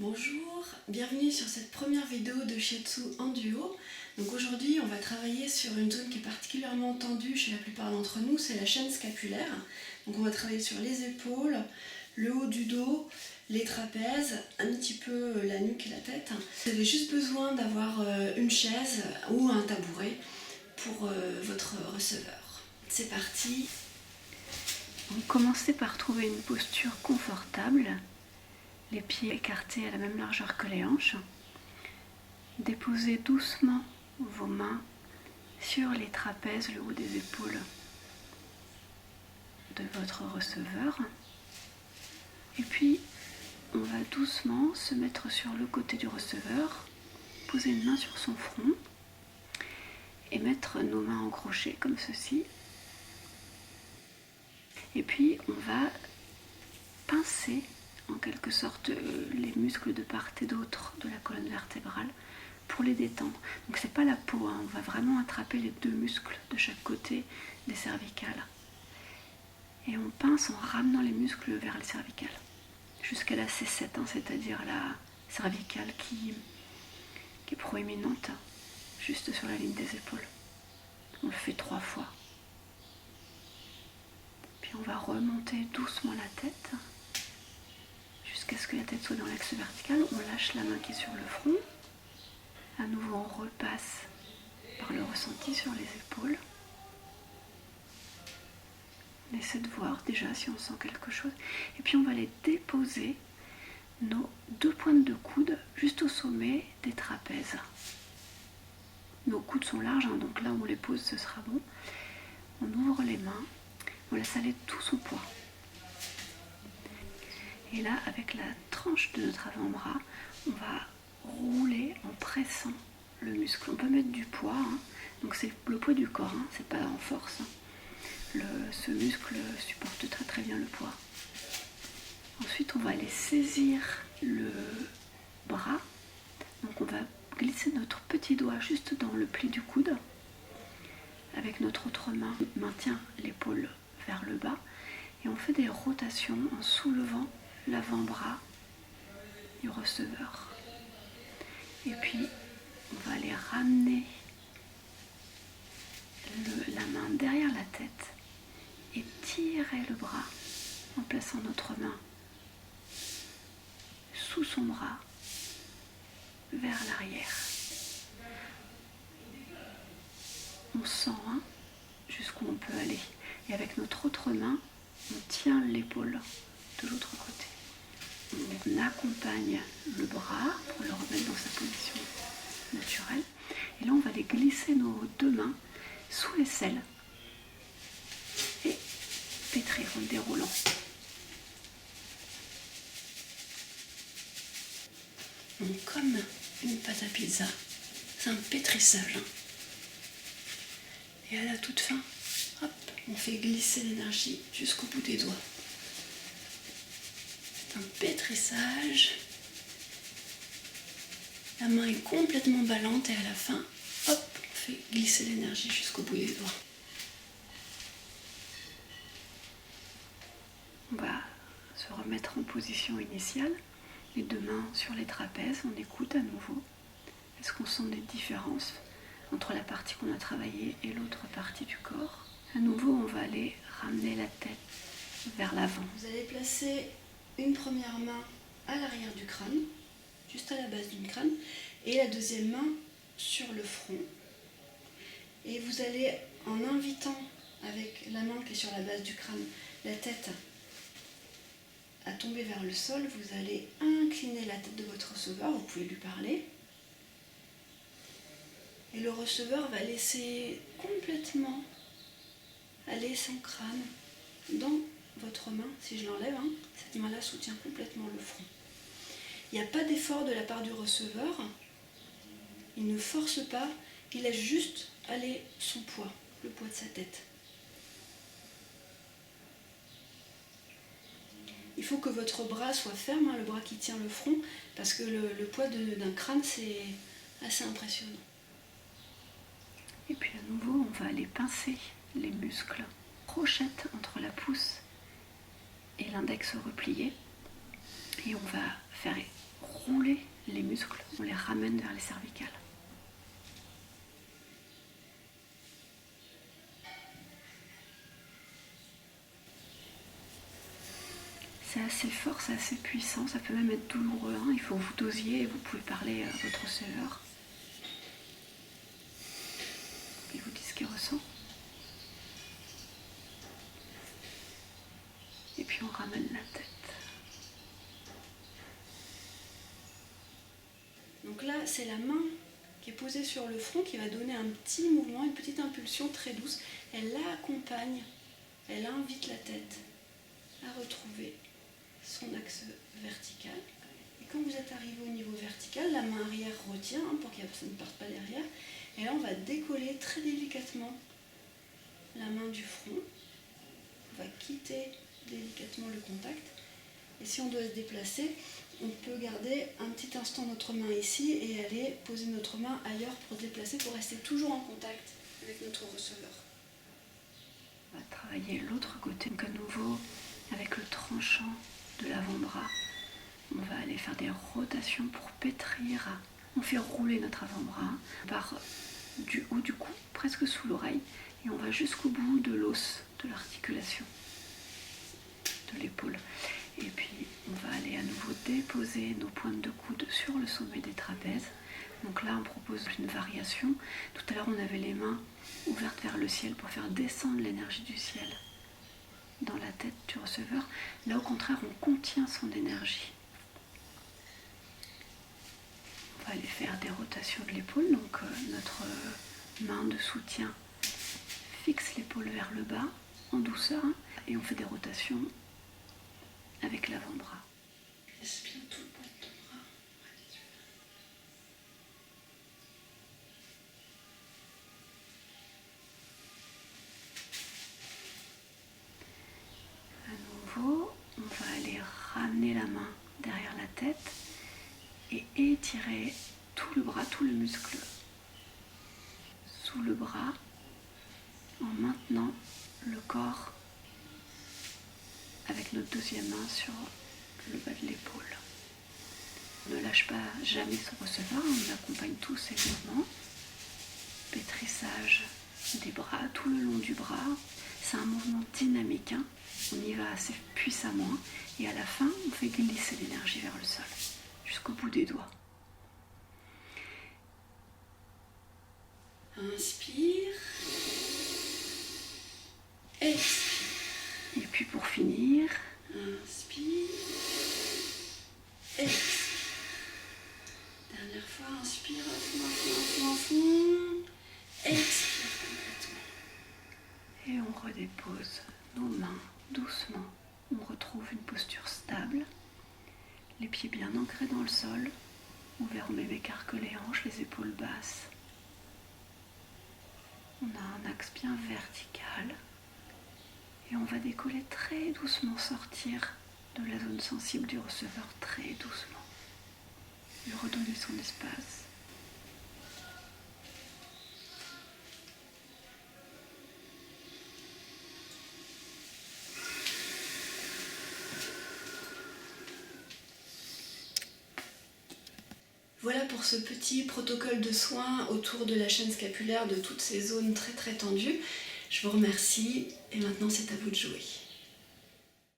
Bonjour, bienvenue sur cette première vidéo de Shiatsu en duo. Donc aujourd'hui on va travailler sur une zone qui est particulièrement tendue chez la plupart d'entre nous, c'est la chaîne scapulaire. Donc on va travailler sur les épaules, le haut du dos, les trapèzes, un petit peu la nuque et la tête. Vous avez juste besoin d'avoir une chaise ou un tabouret pour votre receveur. C'est parti. Commencez par trouver une posture confortable, les pieds écartés à la même largeur que les hanches. Déposez doucement vos mains sur les trapèzes, le haut des épaules de votre receveur. Et puis, on va doucement se mettre sur le côté du receveur, poser une main sur son front et mettre nos mains en crochet comme ceci. Et puis, on va pincer en quelque sorte les muscles de part et d'autre de la colonne vertébrale pour les détendre. Donc c'est pas la peau, on va vraiment attraper les deux muscles de chaque côté des cervicales. Et on pince en ramenant les muscles vers les cervicales jusqu'à la C7, c'est-à-dire la cervicale qui est proéminente juste sur la ligne des épaules. On le fait 3 fois. Puis on va remonter doucement la tête jusqu'à ce que la tête soit dans l'axe vertical. On lâche la main qui est sur le front. À nouveau, on repasse par le ressenti sur les épaules. On essaie de voir déjà si on sent quelque chose. Et puis on va aller déposer nos 2 pointes de coude juste au sommet des trapèzes. Nos coudes sont larges, donc là où on les pose, ce sera bon. On ouvre les mains, on laisse aller tout son poids. Et là, avec la tranche de notre avant-bras, on va rouler en pressant le muscle. On peut mettre du poids, donc c'est le poids du corps, c'est pas en force. Ce muscle supporte très très bien le poids. Ensuite, on va aller saisir le bras. Donc on va glisser notre petit doigt juste dans le pli du coude. Avec notre autre main, on maintient l'épaule vers le bas. Et on fait des rotations en soulevant l'avant-bras du receveur. Et puis, on va aller ramener la main derrière la tête et tirer le bras en plaçant notre main sous son bras vers l'arrière. On sent jusqu'où on peut aller. Et avec notre autre main, on tient l'épaule de l'autre côté. On accompagne le bras pour le remettre dans sa position naturelle. Et là, on va aller glisser nos 2 mains sous l'aisselle et pétrir en déroulant. Donc, comme une pâte à pizza, c'est un pétrissage. Et à la toute fin, hop, on fait glisser l'énergie jusqu'au bout des doigts. C'est un pétrissage. La main est complètement ballante et à la fin, hop, on fait glisser l'énergie jusqu'au bout des doigts. On va se remettre en position initiale, les 2 mains sur les trapèzes, on écoute à nouveau. Est-ce qu'on sent des différences entre la partie qu'on a travaillée et l'autre partie du corps? À nouveau, on va aller ramener la tête vers l'avant. Vous allez placer une première main à l'arrière du crâne, juste à la base du crâne, et la deuxième main sur le front. Et vous allez, en invitant avec la main qui est sur la base du crâne, la tête à tomber vers le sol, vous allez incliner la tête de votre receveur, vous pouvez lui parler. Et le receveur va laisser complètement aller son crâne dans votre main. Si je l'enlève, cette main-là soutient complètement le front. Il n'y a pas d'effort de la part du receveur. Il ne force pas, il laisse juste aller son poids, le poids de sa tête. Il faut que votre bras soit ferme, le bras qui tient le front, parce que le poids d'un crâne, c'est assez impressionnant. Et puis à nouveau, on va aller pincer les muscles. Crochette entre la pouce et l'index replié. Et on va faire rouler les muscles, on les ramène vers les cervicales. C'est assez fort, c'est assez puissant, ça peut même être douloureux, hein. Il faut vous dosier et vous pouvez parler à votre receveur. Il vous dit ce qu'il ressent. Et puis on ramène la tête. Donc là, c'est la main qui est posée sur le front qui va donner un petit mouvement, une petite impulsion très douce. Elle l'accompagne, elle invite la tête à retrouver son axe vertical. Et quand vous êtes arrivé au niveau vertical, la main arrière retient pour que ça ne parte pas derrière. Et là, on va décoller très délicatement la main du front. On va quitter délicatement le contact. Et si on doit se déplacer, on peut garder un petit instant notre main ici et aller poser notre main ailleurs pour se déplacer, pour rester toujours en contact avec notre receveur. On va travailler l'autre côté, donc à nouveau avec le tranchant de l'avant-bras. On va aller faire des rotations pour pétrir. On fait rouler notre avant-bras par du haut du cou, presque sous l'oreille, et on va jusqu'au bout de l'os, de l'articulation, de l'épaule. Et puis on va aller à nouveau déposer nos pointes de coude sur le sommet des trapèzes. Donc là on propose une variation. Tout à l'heure on avait les mains ouvertes vers le ciel pour faire descendre l'énergie du ciel dans la tête du receveur. Là au contraire on contient son énergie. On va aller faire des rotations de l'épaule. Donc notre main de soutien fixe l'épaule vers le bas en douceur, hein, et on fait des rotations avec l'avant-bras. Laisse bien tout le poids de ton bras. À nouveau, on va aller ramener la main derrière la tête et étirer tout le bras, tout le muscle sous le bras en maintenant le corps avec notre deuxième main sur le bas de l'épaule. On ne lâche pas jamais son receveur, on accompagne tous ces mouvements. Pétrissage des bras tout le long du bras. C'est un mouvement dynamique, hein. On y va assez puissamment et à la fin, on fait glisser l'énergie vers le sol, jusqu'au bout des doigts. Inspire. Expire. Et puis pour finir, Inspire. Expire. Dernière fois, inspire à fond, à fond, à fond, à fond. Expire complètement. et on redépose nos mains doucement. On retrouve une posture stable, les pieds bien ancrés dans le sol, ouvert au même écart que les hanches, les épaules basses. On a un axe bien vertical et on va décoller très doucement, sortir de la zone sensible du receveur très doucement. Lui redonner son espace. Voilà pour ce petit protocole de soins autour de la chaîne scapulaire, de toutes ces zones très très tendues. Je vous remercie et maintenant c'est à vous de jouer.